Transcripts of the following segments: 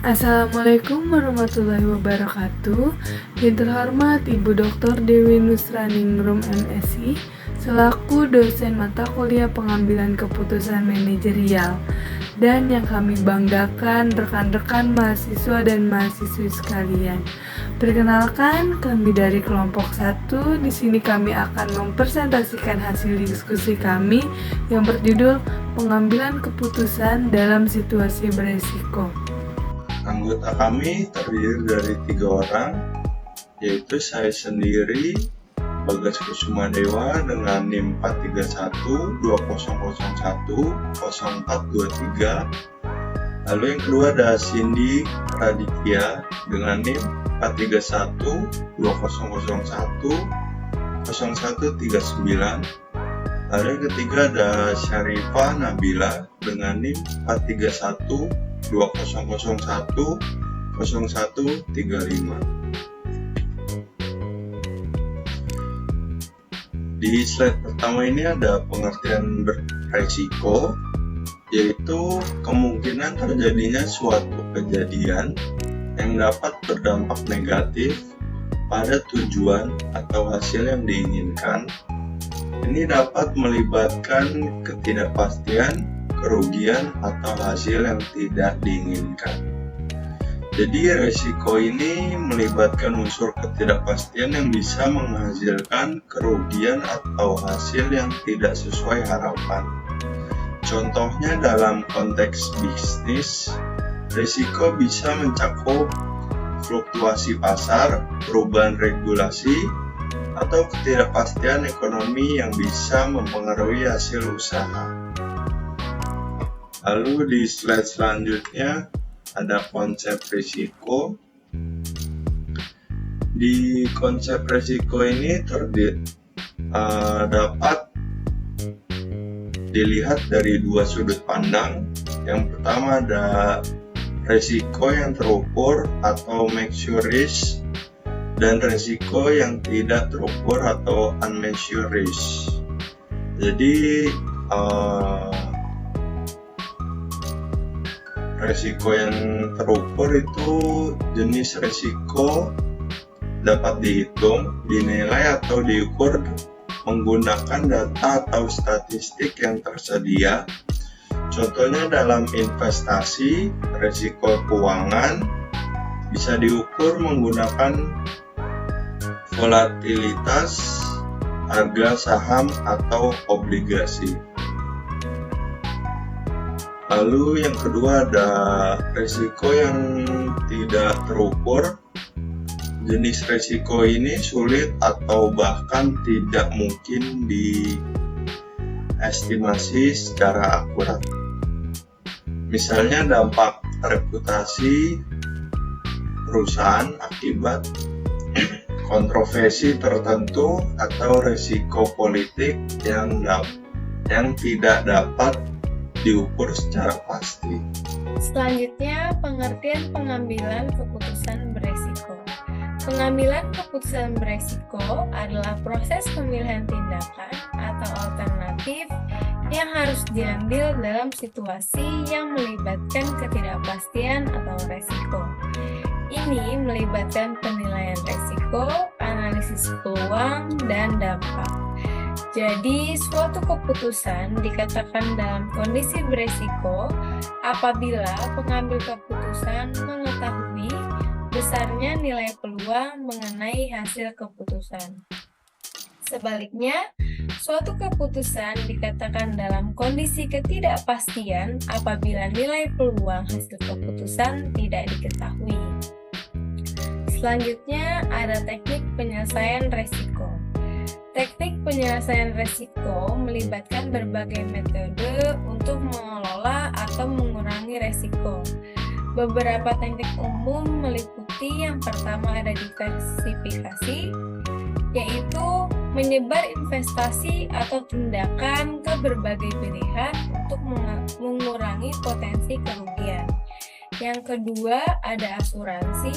Assalamualaikum warahmatullahi wabarakatuh. Yang terhormat Ibu Dr. Dewi Nusraningrum MSI selaku dosen mata kuliah pengambilan keputusan manajerial, dan yang kami banggakan rekan-rekan mahasiswa dan mahasiswi sekalian. Perkenalkan, kami dari kelompok 1. Di sini kami akan mempresentasikan hasil diskusi kami yang berjudul pengambilan keputusan dalam situasi beresiko. Anggota kami terdiri dari 3 orang, yaitu saya sendiri, Bagas Kusumadewa dengan NIM 431-2001-0423. Lalu yang kedua ada Cindy Raditya dengan NIM 431-2001-0139. Lalu yang ketiga ada Syarifah Nabila dengan NIM 431-2001-0135. Di slide pertama ini ada pengertian beresiko, yaitu kemungkinan terjadinya suatu kejadian yang dapat berdampak negatif pada tujuan atau hasil yang diinginkan. Ini dapat melibatkan ketidakpastian, kerugian, atau hasil yang tidak diinginkan. Jadi resiko ini melibatkan unsur ketidakpastian yang bisa menghasilkan kerugian atau hasil yang tidak sesuai harapan. Contohnya dalam konteks bisnis, risiko bisa mencakup fluktuasi pasar, perubahan regulasi, atau ketidakpastian ekonomi yang bisa mempengaruhi hasil usaha. Lalu di slide selanjutnya ada konsep risiko. Di konsep risiko ini dapat dilihat dari 2 sudut pandang. Yang pertama ada risiko yang terukur atau measured risk, dan risiko yang tidak terukur atau unmeasured risk. Jadi resiko yang terukur itu jenis resiko dapat dihitung, dinilai atau diukur menggunakan data atau statistik yang tersedia. Contohnya dalam investasi, resiko keuangan bisa diukur menggunakan volatilitas harga saham atau obligasi. Lalu yang kedua ada risiko yang tidak terukur. Jenis risiko ini sulit atau bahkan tidak mungkin diestimasi secara akurat. Misalnya dampak reputasi perusahaan akibat kontroversi tertentu atau risiko politik yang tidak dapat diukur secara pasti. Selanjutnya, pengertian pengambilan keputusan beresiko. Pengambilan keputusan beresiko adalah proses pemilihan tindakan atau alternatif yang harus diambil dalam situasi yang melibatkan ketidakpastian atau resiko. Ini melibatkan penilaian resiko, analisis peluang, dan dampak. Jadi, suatu keputusan dikatakan dalam kondisi beresiko apabila pengambil keputusan mengetahui besarnya nilai peluang mengenai hasil keputusan. Sebaliknya, suatu keputusan dikatakan dalam kondisi ketidakpastian apabila nilai peluang hasil keputusan tidak diketahui. Selanjutnya, ada teknik penyelesaian resiko. Teknik penyelesaian risiko melibatkan berbagai metode untuk mengelola atau mengurangi risiko. Beberapa teknik umum meliputi yang pertama ada diversifikasi, yaitu menyebar investasi atau tindakan ke berbagai pilihan untuk mengurangi potensi kerugian. Yang kedua ada asuransi,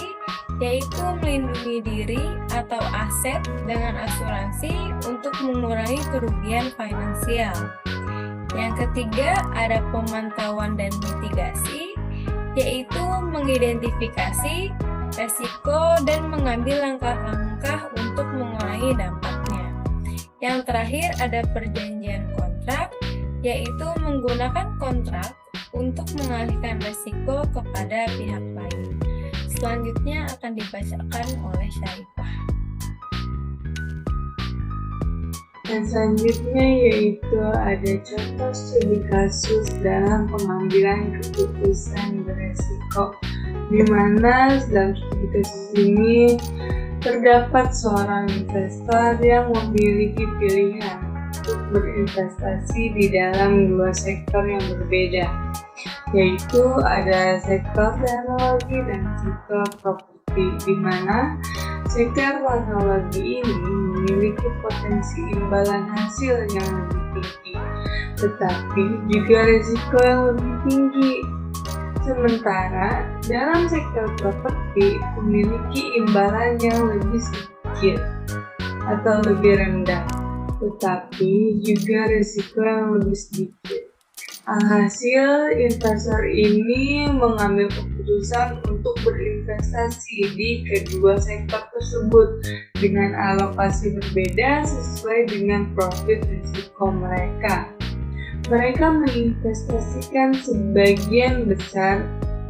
yaitu melindungi diri atau aset dengan asuransi untuk mengurangi kerugian finansial. Yang ketiga ada pemantauan dan mitigasi, yaitu mengidentifikasi resiko dan mengambil langkah-langkah untuk mengurangi dampaknya. Yang terakhir ada perjanjian kontrak, yaitu menggunakan kontrak untuk mengalihkan resiko kepada pihak lain. Selanjutnya akan dibacakan oleh Syarifah. Dan selanjutnya yaitu ada contoh studi kasus dalam pengambilan keputusan beresiko, di mana dalam studi kasus ini terdapat seorang investor yang memiliki pilihan untuk berinvestasi di dalam dua sektor yang berbeda, yaitu ada sektor teknologi dan sektor properti, di mana sektor teknologi ini memiliki potensi imbalan hasil yang lebih tinggi, tetapi juga risiko yang lebih tinggi. Sementara dalam sektor properti memiliki imbalan yang lebih sedikit atau lebih rendah, tetapi juga risiko yang lebih sedikit. Alhasil, investor ini mengambil keputusan untuk berinvestasi di kedua sektor tersebut dengan alokasi berbeda sesuai dengan profil risiko mereka. Mereka menginvestasikan sebagian besar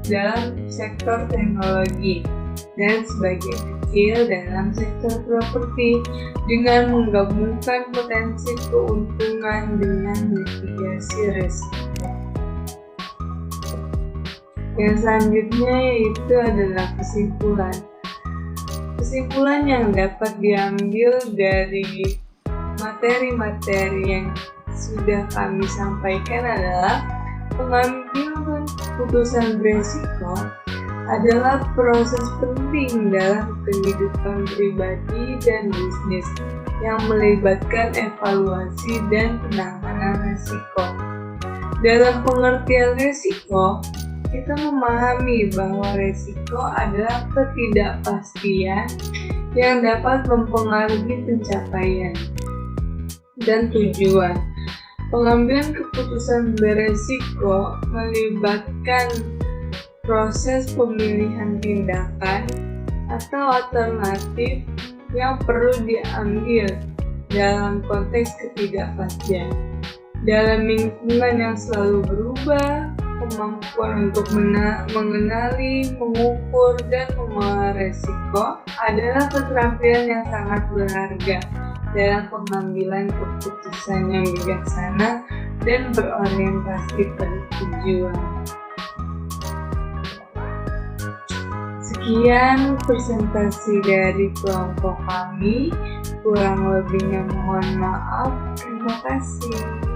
dalam sektor teknologi dan sebagian kecil dalam sektor properti dengan menggabungkan potensi keuntungan dengan mitigasi risiko. Yang selanjutnya yaitu adalah kesimpulan. Kesimpulan yang dapat diambil dari materi-materi yang sudah kami sampaikan adalah pengambilan keputusan beresiko adalah proses penting dalam kehidupan pribadi dan bisnis yang melibatkan evaluasi dan penanganan risiko. Dalam pengertian risiko, kita memahami bahwa risiko adalah ketidakpastian yang dapat mempengaruhi pencapaian dan tujuan. Pengambilan keputusan beresiko melibatkan proses pemilihan tindakan atau alternatif yang perlu diambil dalam konteks ketidakpastian. Dalam lingkungan yang selalu berubah, kemampuan untuk mengenali, mengukur, dan mengelola risiko adalah keterampilan yang sangat berharga dalam pengambilan keputusan yang bijaksana dan berorientasi pada tujuan. Sekian presentasi dari kelompok kami, kurang lebihnya mohon maaf. Terima kasih.